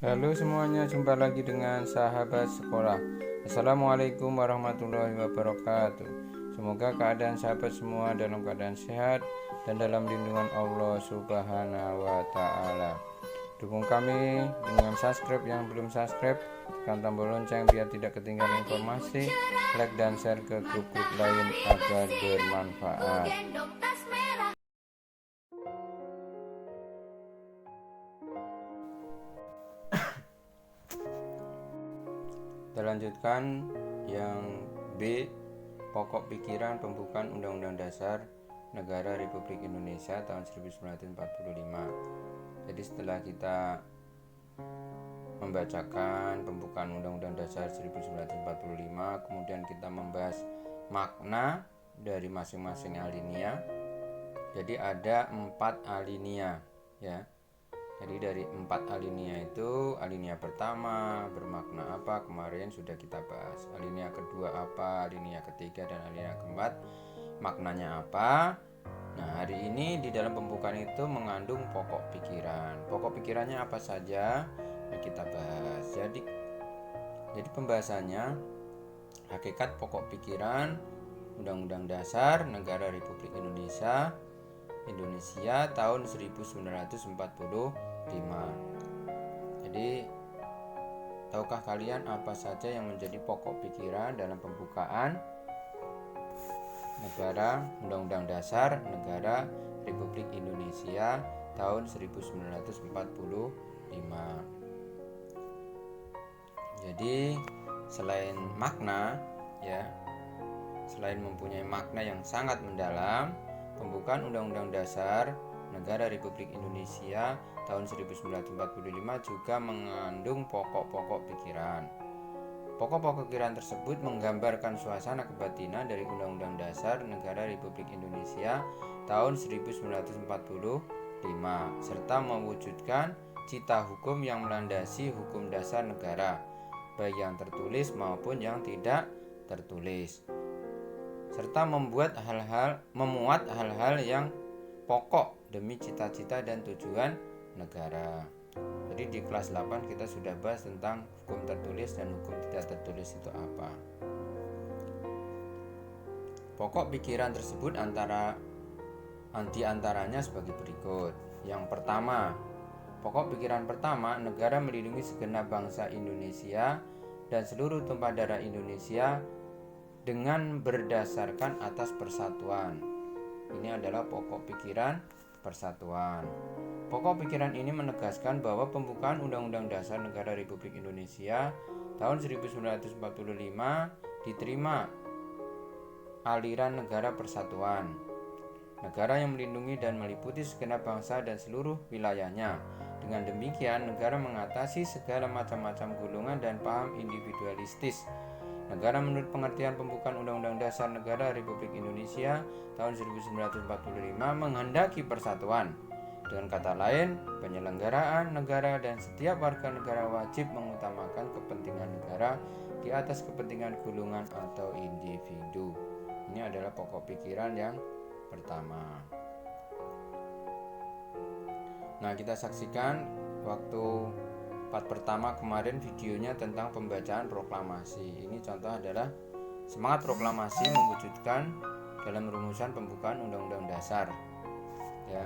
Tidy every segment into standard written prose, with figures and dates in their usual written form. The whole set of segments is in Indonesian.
Halo semuanya, jumpa lagi dengan sahabat sekolah. Assalamualaikum warahmatullahi wabarakatuh. Semoga keadaan sahabat semua dalam keadaan sehat dan dalam lindungan Allah Subhanahu wa Ta'ala. Dukung kami dengan subscribe yang belum subscribe, tekan tombol lonceng biar tidak ketinggalan informasi, like dan share ke grup-grup lain agar bermanfaat. Kita lanjutkan yang B, pokok pikiran pembukaan Undang-Undang Dasar Negara Republik Indonesia tahun 1945. Jadi setelah kita membacakan pembukaan Undang-Undang Dasar 1945, kemudian kita membahas makna dari masing-masing alinea. Jadi ada 4 alinea ya. Jadi dari 4 alinea itu, alinea pertama bermakna apa, kemarin sudah kita bahas. Alinea kedua apa, alinea ketiga dan alinea keempat maknanya apa. Nah, hari ini di dalam pembukaan itu mengandung pokok pikiran. Pokok pikirannya apa saja? Nah, kita bahas. Jadi pembahasannya hakikat pokok pikiran Undang-Undang Dasar Negara Republik Indonesia tahun 1945. Jadi, tahukah kalian apa saja yang menjadi pokok pikiran dalam pembukaan Negara Undang-Undang Dasar Negara Republik Indonesia tahun 1945? Jadi, selain makna ya, selain mempunyai makna yang sangat mendalam, pembukaan Undang-Undang Dasar Negara Republik Indonesia tahun 1945 juga mengandung pokok-pokok pikiran. Pokok-pokok pikiran tersebut menggambarkan suasana kebatinan dari Undang-Undang Dasar Negara Republik Indonesia tahun 1945 serta mewujudkan cita hukum yang melandasi hukum dasar negara, baik yang tertulis maupun yang tidak tertulis, serta memuat hal-hal yang pokok demi cita-cita dan tujuan negara. Jadi di kelas 8 kita sudah bahas tentang hukum tertulis dan hukum tidak tertulis itu apa. Pokok pikiran tersebut antaranya sebagai berikut. Yang pertama, pokok pikiran pertama, negara melindungi segenap bangsa Indonesia dan seluruh tumpah darah Indonesia dengan berdasarkan atas persatuan. Ini adalah pokok pikiran persatuan. Pokok pikiran ini menegaskan bahwa pembukaan Undang-Undang Dasar Negara Republik Indonesia tahun 1945 diterima aliran negara persatuan, negara yang melindungi dan meliputi segenap bangsa dan seluruh wilayahnya. Dengan demikian, negara mengatasi segala macam-macam golongan dan paham individualistis. Negara menurut pengertian pembukaan Undang-Undang Dasar Negara Republik Indonesia tahun 1945 menghendaki persatuan. Dengan kata lain, penyelenggaraan negara dan setiap warga negara wajib mengutamakan kepentingan negara di atas kepentingan golongan atau individu. Ini adalah pokok pikiran yang pertama. Nah, kita saksikan waktu part pertama kemarin videonya tentang pembacaan proklamasi. Ini contoh adalah semangat proklamasi mewujudkan dalam rumusan pembukaan Undang-Undang Dasar. Ya.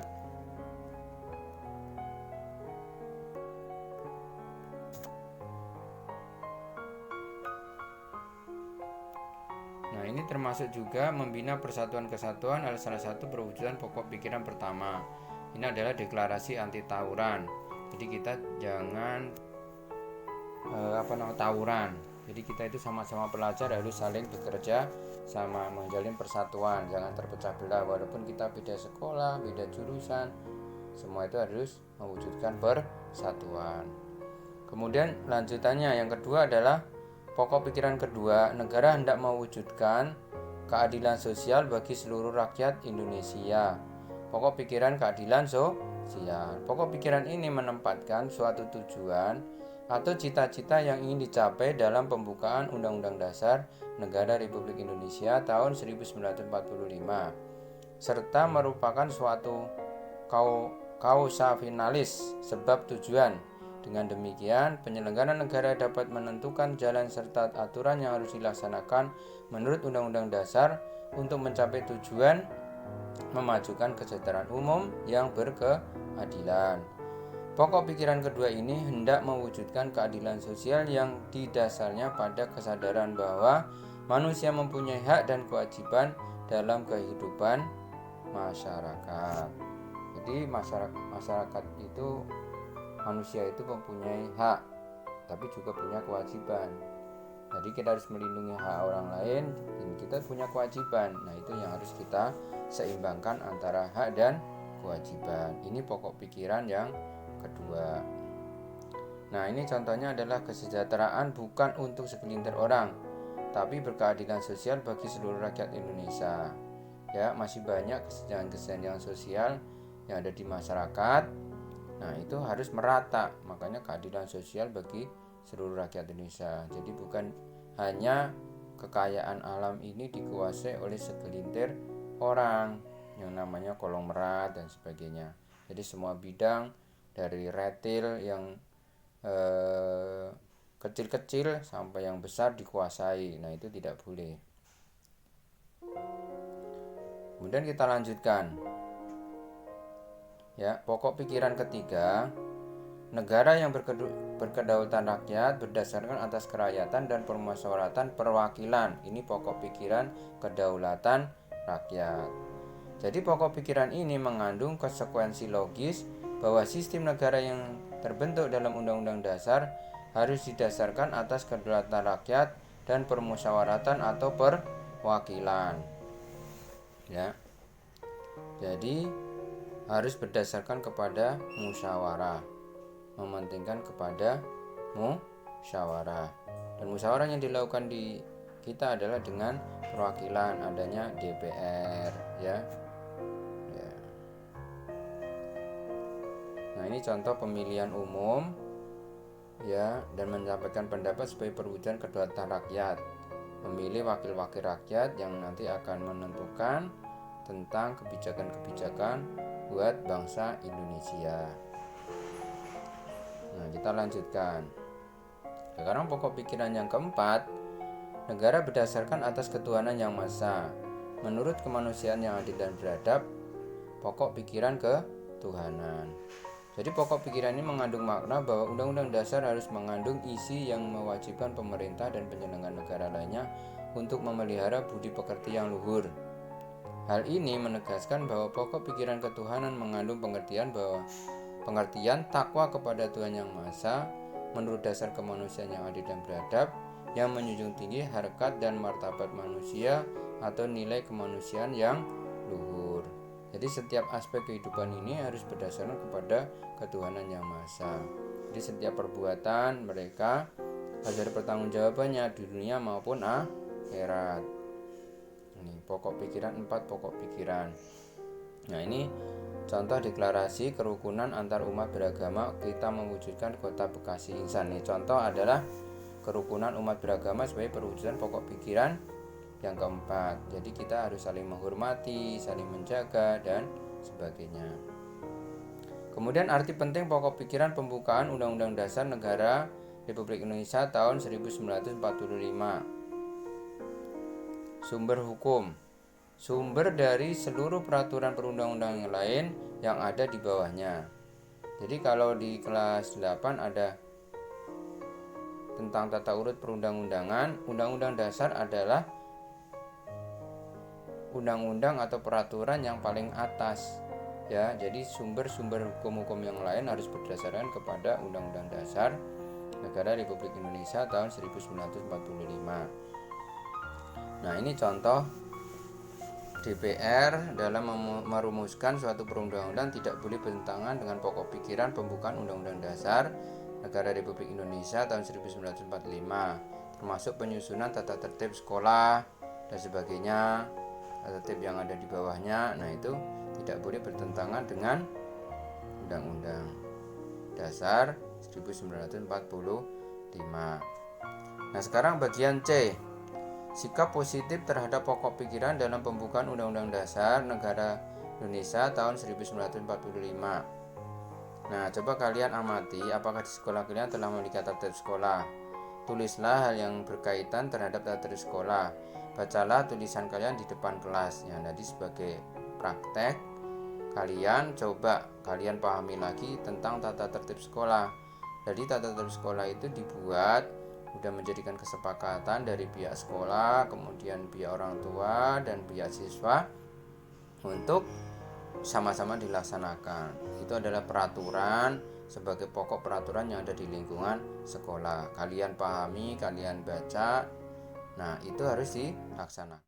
Nah, ini termasuk juga membina persatuan kesatuan adalah salah satu perwujudan pokok pikiran pertama. Ini adalah deklarasi anti tawuran. Jadi kita jangan tawuran. Jadi kita itu sama-sama pelajar harus saling bekerja sama, menjalin persatuan, jangan terpecah belah walaupun kita beda sekolah, beda jurusan. Semua itu harus mewujudkan persatuan. Kemudian lanjutannya yang kedua adalah pokok pikiran kedua, negara hendak mewujudkan keadilan sosial bagi seluruh rakyat Indonesia. Pokok pikiran keadilan sosial. Pokok pikiran ini menempatkan suatu tujuan atau cita-cita yang ingin dicapai dalam pembukaan Undang-Undang Dasar Negara Republik Indonesia tahun 1945 serta merupakan suatu kausa finalis sebab tujuan Dengan demikian, penyelenggara negara dapat menentukan jalan serta aturan yang harus dilaksanakan menurut Undang-Undang Dasar untuk mencapai tujuan memajukan kesejahteraan umum yang berkeadilan. Pokok pikiran kedua ini hendak mewujudkan keadilan sosial yang didasarnya pada kesadaran bahwa manusia mempunyai hak dan kewajiban dalam kehidupan masyarakat. Jadi masyarakat itu, manusia itu mempunyai hak, tapi juga punya kewajiban. Jadi kita harus melindungi hak orang lain dan kita punya kewajiban. Nah, itu yang harus kita seimbangkan antara hak dan kewajiban. Ini pokok pikiran yang kedua. Nah, ini contohnya adalah kesejahteraan bukan untuk segelintir orang, tapi berkeadilan sosial bagi seluruh rakyat Indonesia. Ya, masih banyak kesejahteraan sosial yang ada di masyarakat. Nah, itu harus merata. Makanya keadilan sosial bagi seluruh rakyat Indonesia. Jadi bukan hanya kekayaan alam ini dikuasai oleh segelintir orang yang namanya konglomerat dan sebagainya. Jadi semua bidang dari retail yang kecil-kecil sampai yang besar dikuasai. Nah, itu tidak boleh. Kemudian kita lanjutkan. Ya, pokok pikiran ketiga, negara yang berkedaulatan rakyat berdasarkan atas kerakyatan dan permusyawaratan perwakilan. Ini pokok pikiran kedaulatan rakyat. Jadi pokok pikiran ini mengandung konsekuensi logis bahwa sistem negara yang terbentuk dalam Undang-Undang Dasar harus didasarkan atas kedaulatan rakyat dan permusyawaratan atau perwakilan. Ya. Jadi harus berdasarkan kepada musyawarah, mementingkan kepada musyawarah. Dan musyawarah yang dilakukan di kita adalah dengan perwakilan, adanya DPR, ya. Nah, ini contoh pemilihan umum, ya, dan menyampaikan pendapat sebagai perwujudan kedaulatan rakyat. Memilih wakil-wakil rakyat yang nanti akan menentukan tentang kebijakan-kebijakan buat bangsa Indonesia. Nah, kita lanjutkan. Sekarang pokok pikiran yang keempat, negara berdasarkan atas ketuhanan yang maha esa, menurut kemanusiaan yang adil dan beradab. Pokok pikiran ketuhanan. Jadi pokok pikiran ini mengandung makna bahwa Undang-Undang Dasar harus mengandung isi yang mewajibkan pemerintah dan penyelenggara negara lainnya untuk memelihara budi pekerti yang luhur. Hal ini menegaskan bahwa pokok pikiran ketuhanan mengandung pengertian takwa kepada Tuhan Yang Maha Esa menurut dasar kemanusiaan yang adil dan beradab, yang menjunjung tinggi harkat dan martabat manusia atau nilai kemanusiaan yang luhur. Jadi setiap aspek kehidupan ini harus berdasarkan kepada ketuhanan Yang Maha Esa. Jadi setiap perbuatan mereka harus ada pertanggungjawabannya di dunia maupun akhirat. Ini pokok pikiran 4 pokok pikiran. Nah, ini contoh deklarasi kerukunan antar umat beragama kita mewujudkan Kota Bekasi Insan. Ini contoh adalah kerukunan umat beragama sebagai perwujudan pokok pikiran yang keempat. Jadi kita harus saling menghormati, saling menjaga dan sebagainya. Kemudian arti penting pokok pikiran pembukaan Undang-Undang Dasar Negara Republik Indonesia tahun 1945. Sumber hukum. Sumber dari seluruh peraturan perundang-undangan yang lain yang ada di bawahnya. Jadi kalau di kelas 8 ada tentang tata urut perundang-undangan, Undang-Undang Dasar adalah undang-undang atau peraturan yang paling atas. Ya, jadi sumber-sumber hukum-hukum yang lain harus berdasarkan kepada Undang-Undang Dasar Negara Republik Indonesia tahun 1945. Nah, ini contoh DPR dalam merumuskan suatu perundang-undang tidak boleh bertentangan dengan pokok pikiran pembukaan Undang-Undang Dasar Negara Republik Indonesia tahun 1945, termasuk penyusunan tata tertib sekolah dan sebagainya, tata tertib yang ada di bawahnya. Nah, itu tidak boleh bertentangan dengan Undang-Undang Dasar 1945. Nah, sekarang bagian C. Sikap positif terhadap pokok pikiran dalam pembukaan Undang-Undang Dasar Negara Indonesia tahun 1945. Nah, coba kalian amati apakah di sekolah kalian telah memiliki tertib sekolah. Tulislah hal yang berkaitan terhadap tertib sekolah. Bacalah tulisan kalian di depan kelas. Ya, jadi sebagai praktek, kalian pahami lagi tentang tata tertib sekolah. Jadi tata tertib sekolah itu dibuat sudah menjadikan kesepakatan dari pihak sekolah, kemudian pihak orang tua dan pihak siswa untuk sama-sama dilaksanakan. Itu adalah peraturan sebagai pokok peraturan yang ada di lingkungan sekolah. Kalian pahami, kalian baca. Nah, itu harus dilaksanakan.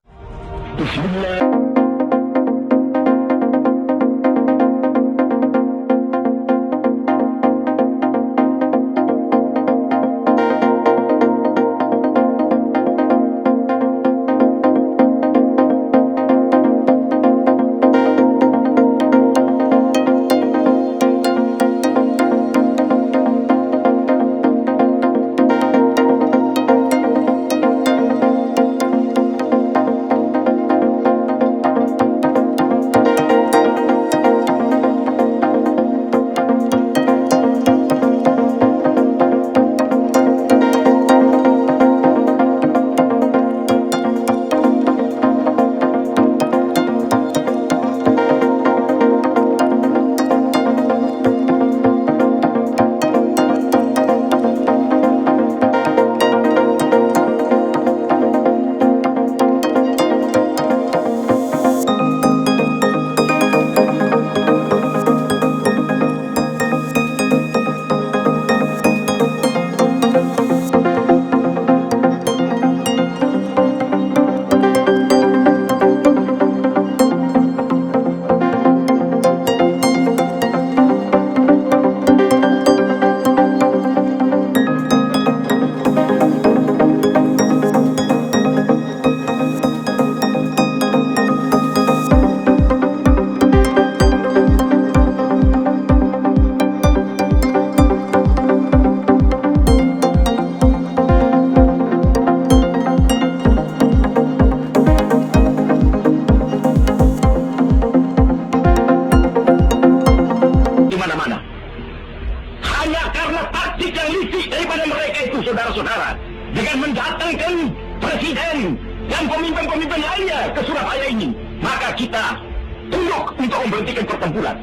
saudara-saudara, dengan mendatangkan presiden dan pemimpin-pemimpin lainnya ke Surabaya ini, maka kita tunduk untuk memberhentikan pertempuran.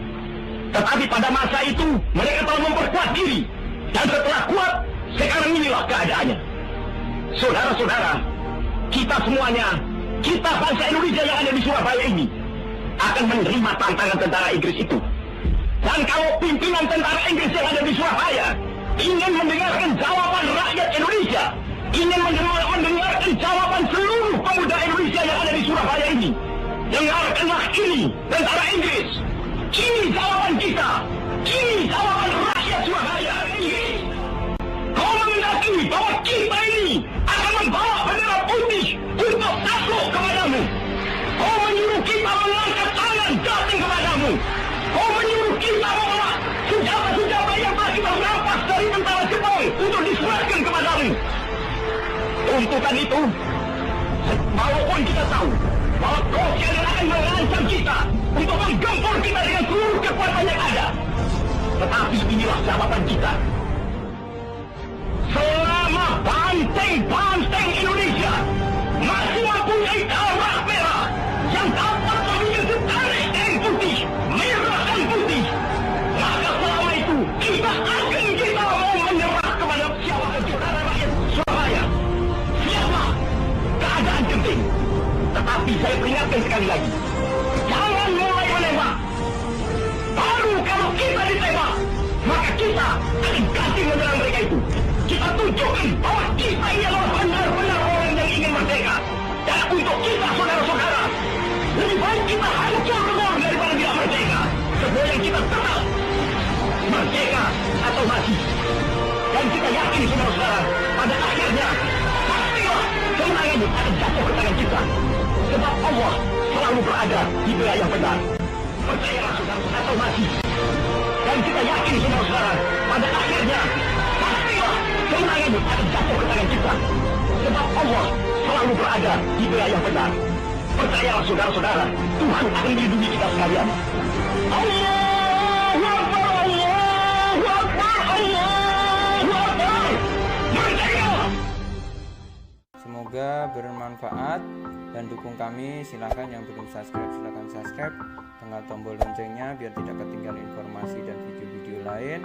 Tetapi pada masa itu mereka telah memperkuat diri, dan setelah kuat, sekarang inilah keadaannya. Saudara-saudara, kita semuanya, kita bangsa Indonesia yang ada di Surabaya ini akan menerima tantangan tentara Inggris itu. Dan kalau pimpinan tentara Inggris yang ada di Surabaya ingin mendengarkan jawaban rakyat Indonesia, ingin mendengarkan jawaban seluruh pemuda Indonesia yang ada di Surabaya ini, dengarkanlah ini tentara Inggris. Ini jawaban kita, ini jawaban rakyat Surabaya. Kau menghendaki bahwa kita ini akan membawa bendera putih untuk takluk kepadamu. Kau menyuruh kita mengangkat tangan datang kepadamu. Kau menyuruh kita membawa senjata-senjata yang telah kita rampas dari tentara Jepang untuk diserahkan kepadamu. Tuntutan itu, walaupun kita tahu bahwa kau sekalian akan mengancam kita untuk menggempur kita dengan seluruh kekuatan yang ada, tetapi inilah jawaban kita. Selama banteng-banteng Indonesia masih mempunyai darah merah yang dapat memiliki tarik dan putih, merah dan putih, maka selama itu kita mau menyerah kepada siapa saudara rakyat Surabaya. Siapa? Keadaan genting. Tetapi saya peringatkan sekali lagi, jangan mulai menembak. Baru kalau kita ditembak, maka kita akan ganti menyerang mereka itu. Kita tunjukkan bahwa kita ini adalah benar-benar orang yang ingin merdeka. Dan untuk kita, saudara-saudara, lebih baik kita hancur telur daripada tidak merdeka. Sebab yang kita tetap merdeka atau mati. Dan kita yakin, saudara-saudara, pada akhirnya pastilah kemenangan akan jatuh ke tangan kita. Sebab Allah selalu berada di pihak yang benar. Percayalah, saudara, atau mati. Dan kita yakin, saudara-saudara, pada akhirnya pastilah kemenangan akan jatuh ke tangan kita. Sebab Allah selalu berada di pihak yang benar. Percayalah, saudara-saudara, Tuhan akan melindungi kita sekalian. Allah Akbar, Allah Semoga bermanfaat dan dukung kami. Silahkan yang belum subscribe, silahkan subscribe, tekan tombol loncengnya biar tidak ketinggalan informasi dan video-video lain.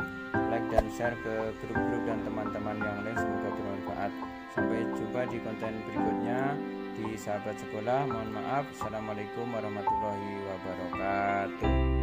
Like dan share ke grup-grup dan teman-teman yang lain, semoga bermanfaat. Sampai jumpa di konten berikutnya di Sahabat Sekolah. Mohon maaf. Assalamualaikum warahmatullahi wabarakatuh.